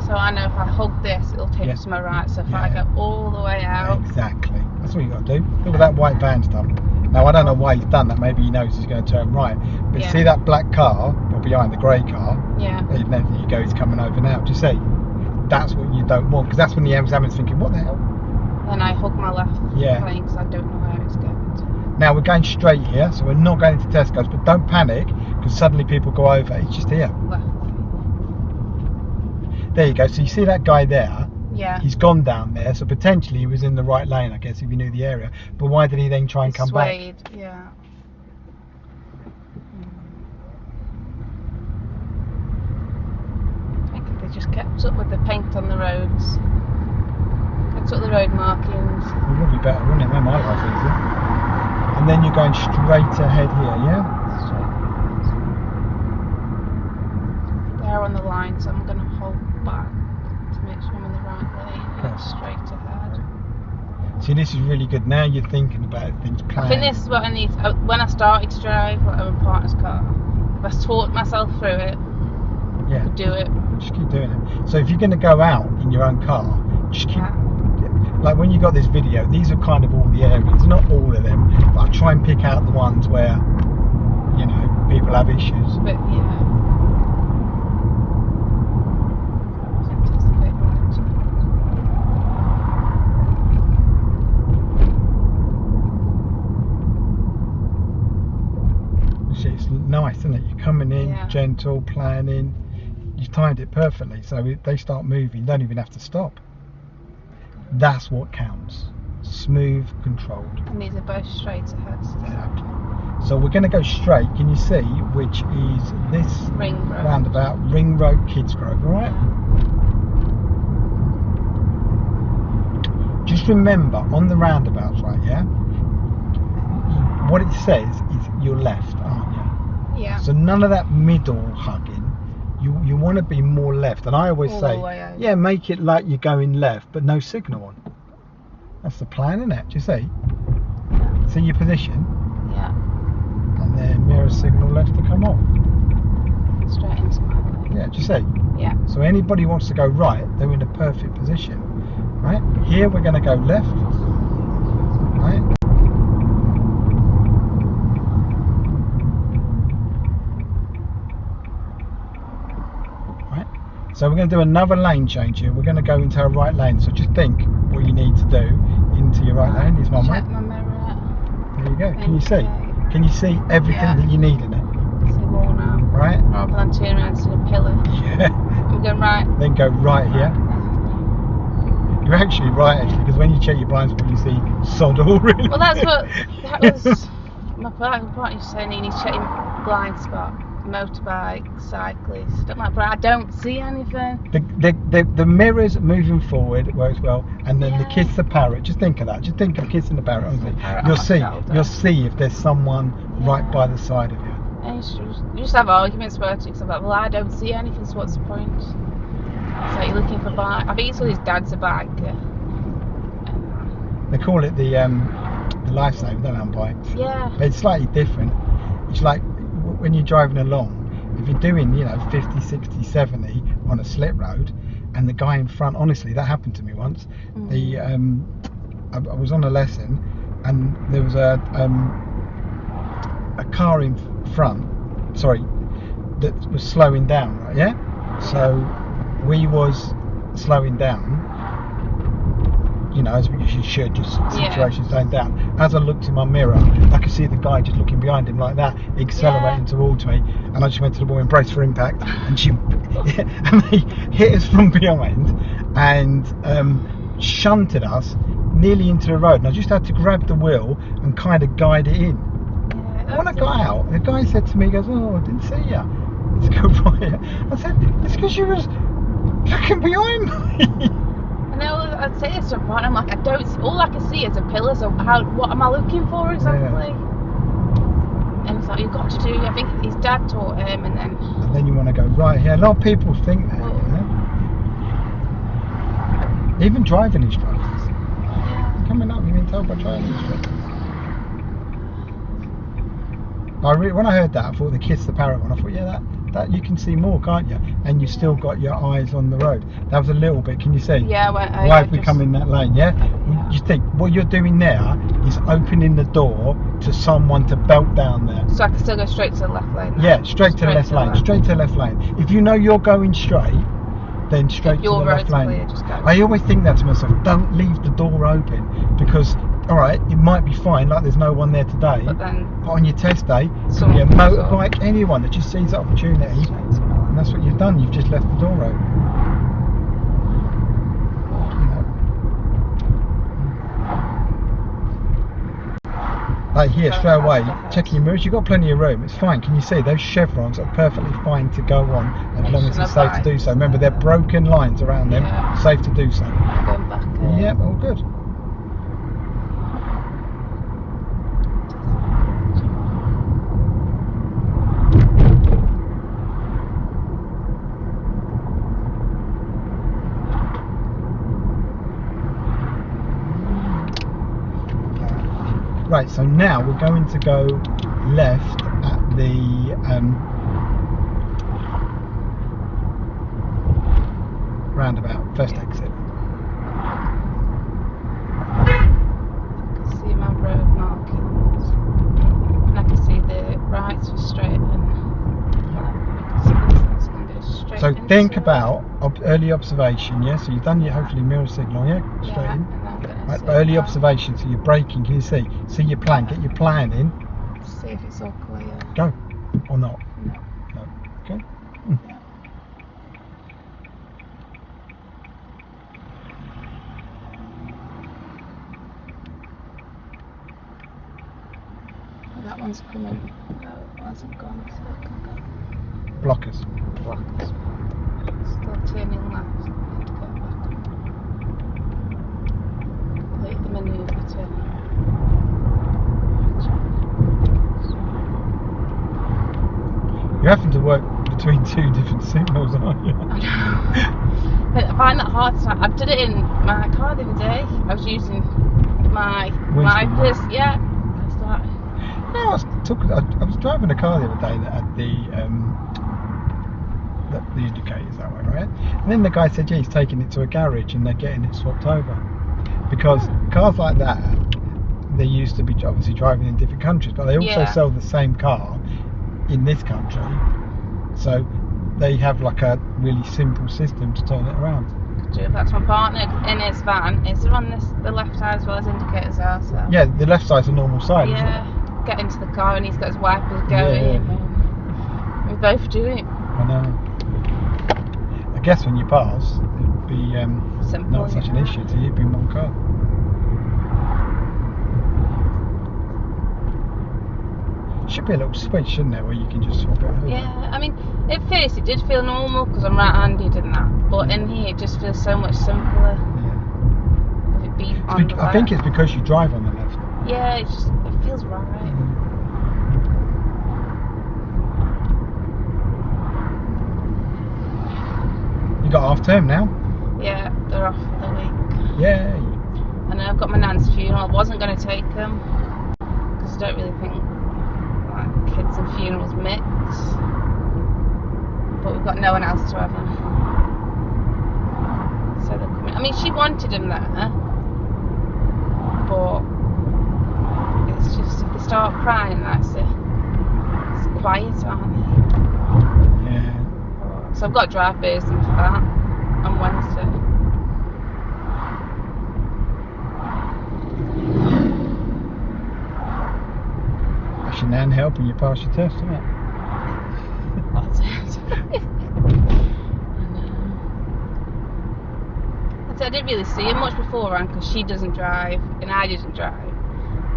So I know if I hug this, it'll take us to my right. So if I go all the way out. Exactly. That's what you got to do. Look what that white van's done. Now I don't know why he's done that. Maybe he knows he's going to turn right. But see that black car, or behind the grey car? Yeah. And then you go, he's coming over now. Do you see? That's what you don't want, because that's when the examiner's thinking, what the hell? Then I hug my left Yeah. lane because I don't know where it's going to. Now we're going straight here, so we're not going to Tesco's, but don't panic, because suddenly people go over. It's just here. Left. There you go. So you see that guy there? Yeah. He's gone down there, so potentially he was in the right lane, I guess, if he knew the area. But why did he then try and come swayed, back? Yeah. I think if they just kept up with the paint on the roads, kept up the road markings. It would be better, wouldn't it? Make my life easier. And then you're going straight ahead here, yeah? They're on the line, so I'm going to hold back to make sure I'm in the right lane. And straight ahead. See, this is really good. Now you're thinking about things, planning. I think this is what I need. When I started to drive, like my partner's car, if I taught myself through it, I could do it. Just keep doing it. So if you're going to go out in your own car, just keep. Like when you got this video, these are kind of all the areas, not all of them, but I try and pick out the ones where, you know, people have issues. But yeah. It's nice, isn't it? You're coming in, gentle, planning. You timed it perfectly, so if they start moving, you don't even have to stop. That's what counts. Smooth, controlled. And these are both straight ahead. Exactly. So we're going to go straight. Can you see which is this Ring Road. roundabout, Ring Road, Kidsgrove, all right? Yeah. Just remember, on the roundabouts, right, yeah? What it says is you're left, aren't you? Yeah. So none of that middle hugging. You want to be more left, and I always say, yeah, make it like you're going left, but no signal on. That's the plan, isn't it? Do you see? Yeah. See your position? Yeah. And then mirror signal left to come off. Straight into my lane. Yeah, do you see? Yeah. So anybody who wants to go right, they're in a perfect position. Right? Here we're going to go left. Right? So we're going to do another lane change here. We're going to go into our right lane. So just think what you need to do into your right lane. Is one way. Check my mirror. There you go. Can you see? Can you see everything that you need in it? See more now. Right. Rather than turn around to the pillar. Yeah. We're going right. Then go right here. You're actually right, actually, because when you check your blind spot, you see sod all really. Well, that was my partner used to say. You need to check your blind spot, motorbike, cyclist, stuff like that. But I don't see anything. The mirrors moving forward works well, and then the Yeah. kiss the parrot. Just think of that. Just think of kissing the parrot. Honestly, Parrot on you'll my see. shoulder. You'll see if there's someone right Yeah. by the side of you. And you just have arguments about it. Because I'm like, well, I don't see anything, so what's the point? So you're looking for bike. I think it's all his dad's a biker. They call it the lifesaver, don't they, on bikes? Yeah. But it's slightly different. It's like when you're driving along, if you're doing 50, 60, 70 on a slit road, and the guy in front, honestly, that happened to me once. I was on a lesson, and there was a car in front, that was slowing down, right? Yeah. So we was slowing down, as we usually should, just situations slowing down. As I looked in my mirror, I could see the guy just looking behind him like that, accelerating towards me, and I just went to the woman, brace for impact, and and they hit us from behind and shunted us nearly into the road, and I just had to grab the wheel and kind of guide it in. When I got out, the guy said to me, he goes, "Oh, I didn't see you. Let's go right here." I said, "It's because you was looking behind me." I know, I'd say this to a point, I'm like, all I can see is a pillar, so what am I looking for exactly? Yeah. And it's like, you've got to do, I think his dad taught him, and then you want to go right here. A lot of people think that, Even driving instructors. Yeah. Coming up, you've been told by driving instructors. When I heard that, I thought the kiss the parrot one. I thought, that you can see more, can't you? And you've still got your eyes on the road. That was a little bit. Can you see? Yeah. Why have we come in that lane? Yeah. You think what you're doing there is opening the door to someone to belt down there. So I can still go straight to the left lane. Yeah, straight to the left lane. Straight to the left lane. If you know you're going straight, then straight to the left lane. Clear, just go. I always think that to myself. Don't leave the door open, because all right, it might be fine, like there's no one there today. But on your test day, it could be a motorbike, anyone that just sees the opportunity, and that's what you've done. You've just left the door open. Like here, straight away, checking your mirrors. You've got plenty of room. It's fine. Can you see those chevrons are perfectly fine to go on as long as it's safe to do so. Remember, they're broken lines around them. Safe to do so. Going back. Yeah, all good. Right, so now we're going to go left at the roundabout, first exit. I can see my road markings, and I can see the rights for straight, and so think about early observation, yeah? So you've done your hopefully mirror signal, yeah? Straight in. Right, early observation, so you're braking, can you see? See your plan, get your plan in. See if it's all clear. Go, or not? No. Okay. That one's coming. No, it hasn't gone. So it can go. Blockers. Still turning left. Need to go back. Complete the manoeuvre turn. You're having to work between two different signals, aren't you? I know. But I find that hard. I did it in my car the other day. I was using my wipers. Yeah. It's like. No, I was driving a car the other day that had the indicators that way, right? And then the guy said, yeah, he's taking it to a garage and they're getting it swapped over, because cars like that, they used to be obviously driving in different countries, but they also sell the same car in this country, so they have like a really simple system to turn it around. That's my partner in his van. Is it on the left side as well as indicators are? So. Yeah, the left side's a normal side, isn't it? Get into the car and he's got his wipers going. We both do it. I know. guess when you pass, it'd be Simple, not such an issue to you. It'd be one car. Should be a little switch, shouldn't there, where you can just swap it over? Yeah, I mean, at first it did feel normal because I'm right-handed and that, but in here it just feels so much simpler. Yeah. With it being on the I think it's because you drive on the left. Yeah, it feels right. You got half term now? Yeah, they're off for the week. Yeah. And then I've got my nan's funeral. I wasn't going to take them because I don't really think like kids and funerals mix. But we've got no one else to have them. So they're coming. I mean, she wanted them there, but it's just if they start crying, that's it. It's quiet, aren't they? Yeah. So I've got to drive Burston for that on Wednesday. That's your nan helping you pass your test, isn't it? That's it. I didn't really see her much beforehand because she doesn't drive and I didn't drive.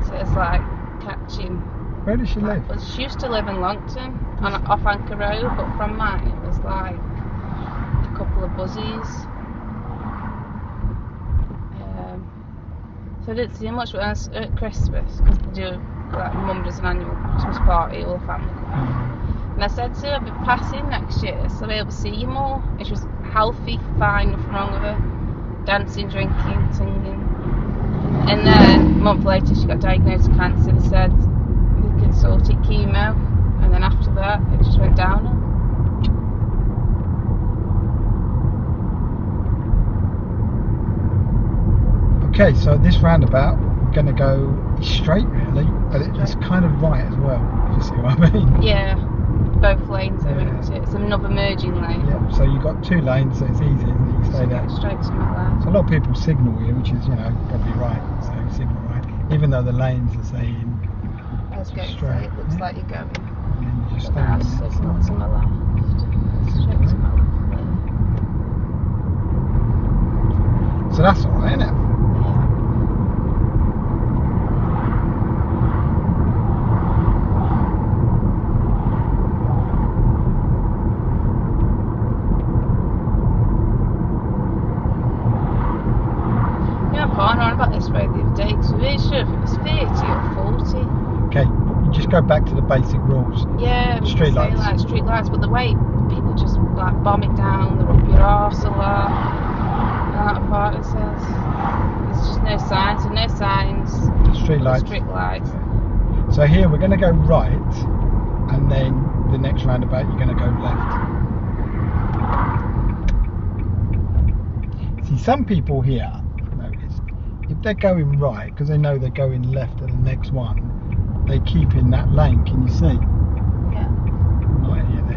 So it's like catching. Where does she live? Well, she used to live in Longton off Anchor Road, but from mine it was like a couple of buzzies. So I didn't see her much, but at Christmas, because they do, like, Mum does an annual Christmas party, all the family come. And I said to her, I'll be passing next year, so I'll be able to see you more. And she was healthy, fine, nothing wrong with her. Dancing, drinking, singing. And then a month later she got diagnosed with cancer. They said they could sort it, chemo, and then after that it just went down. Okay, so this roundabout going to go straight really, but it's kind of right as well, if you see what I mean. Yeah, both lanes are into it. It's another merging lane. Yeah, so you've got 2 lanes, so it's easy, isn't it? You stay there. Straight to my left. So a lot of people signal here, which is, probably right. So you signal right, even though the lanes are saying Let's go straight. it looks like you're going. And then you just stay Now in there. signal to my left. Straight to my left. So that's alright, isn't it? On about this road the other day because we weren't sure if it was 30 or 40. Okay, you just go back to the basic rules. Yeah, street lights. Street lights, but the way people just like bomb it down, they're up your arse a lot. And that part it says there's just no signs, so no signs. Street lights. Street lights. So here we're going to go right, and then the next roundabout you're going to go left. See, some people here, if they're going right, because they know they're going left at the next one, they keep in that lane, can you see? Yeah. Not any of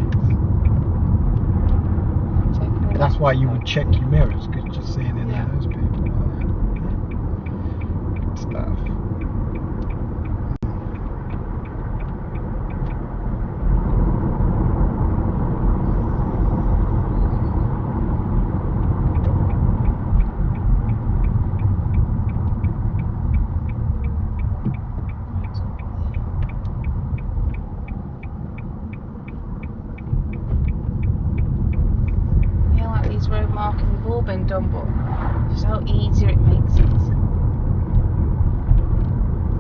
these. That's why you would check your mirrors, because you're just seeing any of those people like that. Stuff. Road marking, they've all been done, but just how easier it makes it.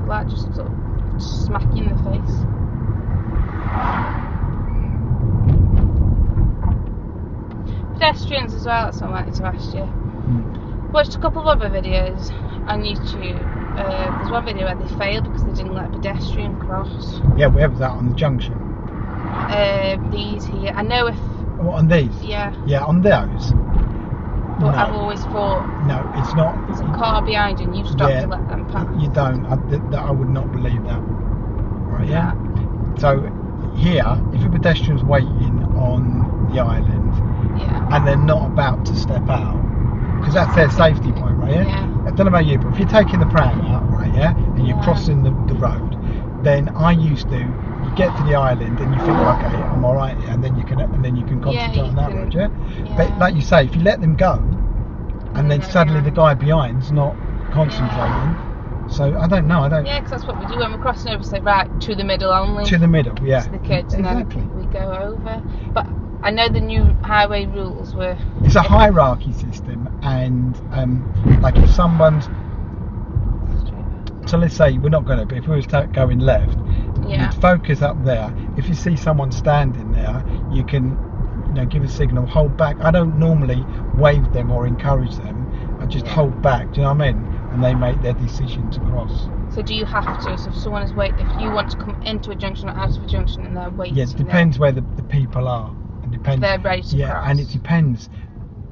Like just sort of smack you in the face. Pedestrians as well, that's what I wanted to ask you. Watched a couple of other videos on YouTube. There's one video where they failed because they didn't let a pedestrian cross. Yeah, where was that, on the junction? These here, I know if... What, on these? Yeah. Yeah, on those? But No. I've always thought... No, it's not. There's a car behind you and you stop to let them pass. You don't. I would not believe that. Right, yeah? So, here, if a pedestrian's waiting on the island, and they're not about to step out, because that's their safety point, right? Yeah? I don't know about you, but if you're taking the pram out, right, yeah, and you're crossing the road, then I used to you get to the island and you think, okay, I'm all right here, and then you can concentrate on that road, yeah? But like you say, if you let them go, and then suddenly the guy behind's not concentrating. So I don't know. Yeah, because that's what we do when we're crossing over. Say right to the middle only. To the middle, yeah. To the kids, and then we go over. But I know the new highway rules were. It's a hierarchy system, and like if someone's. So let's say we're not going to, but if we was going left, you'd focus up there. If you see someone standing there, you can, give a signal, hold back. I don't normally wave them or encourage them. I just hold back. Do you know what I mean? And they make their decision to cross. So do you have to? So if someone is if you want to come into a junction or out of a junction and they're waiting. Yeah, it depends where the people are. It depends. If they're ready to cross. And it depends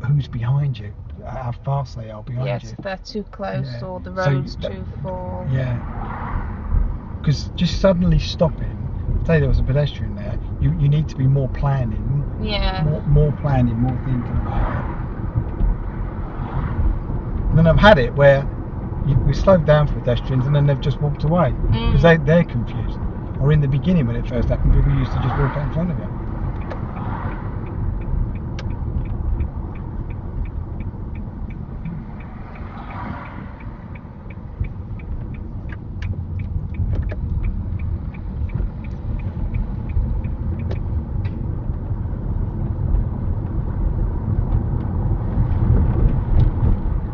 who's behind you, how fast they are behind you. Yes, if they're too close or the road's too full. Yeah. Because just suddenly stopping, say there was a pedestrian there, you need to be more planning. Yeah. More planning, more thinking about it. And then I've had it where we slowed down for pedestrians and then they've just walked away because they're confused. Or in the beginning when it first happened, people used to just walk out in front of you.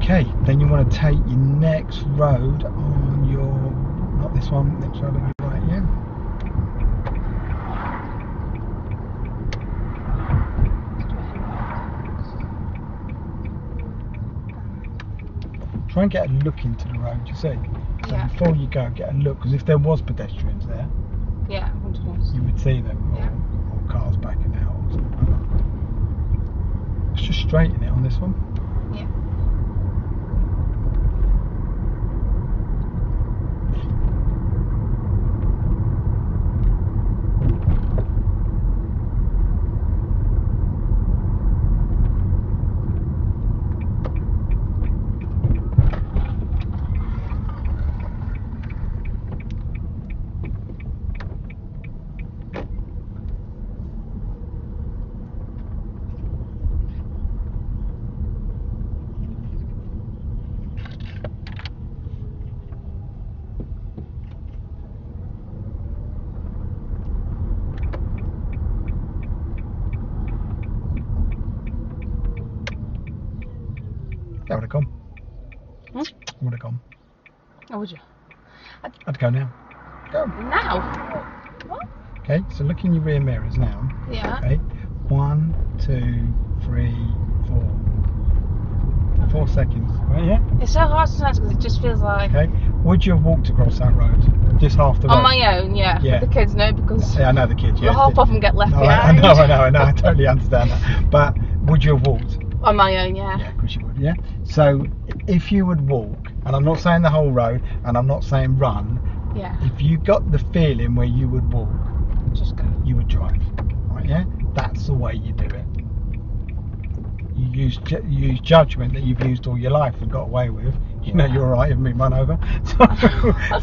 Okay, then you want to take your next road on your, not this one, next road on your right, yeah? Try and get a look into the road, you see? So before you go, get a look, because if there was pedestrians there, you would see them, or cars backing out or something like that. Let's just straighten it on this one. Yeah. That would have gone. Hmm? I would have gone. Oh, would you? I'd go now. Go. Now? What? Okay, so look in your rear mirrors now. Yeah. Okay. 1, 2, 3, 4. 4 seconds. Right, yeah? It's so hard sometimes because it just feels like. Okay. Would you have walked across that road? Just half the road? On my own, yeah. Yeah. The kids know because. Yeah, I know the kids, yeah. The half of them get left behind. I know. I totally understand that. But would you have walked? On my own, yeah. Yeah, of course you would, yeah. So if you would walk, and I'm not saying the whole road, and I'm not saying run. Yeah. If you got the feeling where you would walk, just go. You would drive, right? Yeah. That's the way you do it. You use judgment that you've used all your life and got away with. You know you're alright, you've been run over. I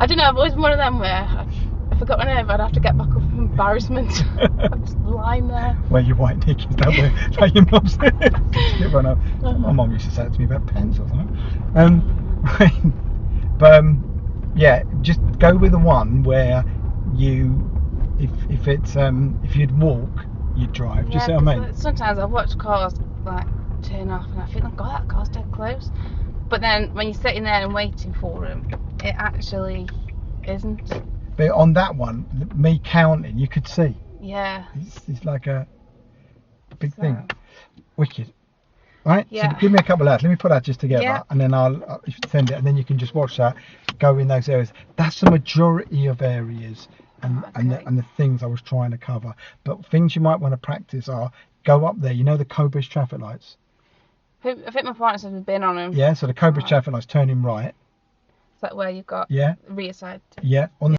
don't know. I've always been one of them where if I got run over, I'd have to get back up from embarrassment. I'm just lying there. Wear your white knickers, don't wear like your mum's. Get run over. My mum used to say it to me about pens or something. Yeah, just go with the one where you, if you'd walk, you'd drive. Do you see what I mean? Sometimes I watch cars like turn off, and I think, oh God, that car's dead close. But then when you're sitting there and waiting for him, it actually isn't. But on that one, me counting, you could see. Yeah. It's like a big thing. Wicked. Right? Yeah. So give me a couple of hours. Let me put that just together, and then I'll send it, and then you can just watch that, go in those areas. That's the majority of areas and the things I was trying to cover. But things you might want to practice are go up there. You know the Cobridge traffic lights? I think my partner said we've been on them. Yeah, so the Cobridge traffic lights, turning right. Is that where you've got the rear side? Yeah, on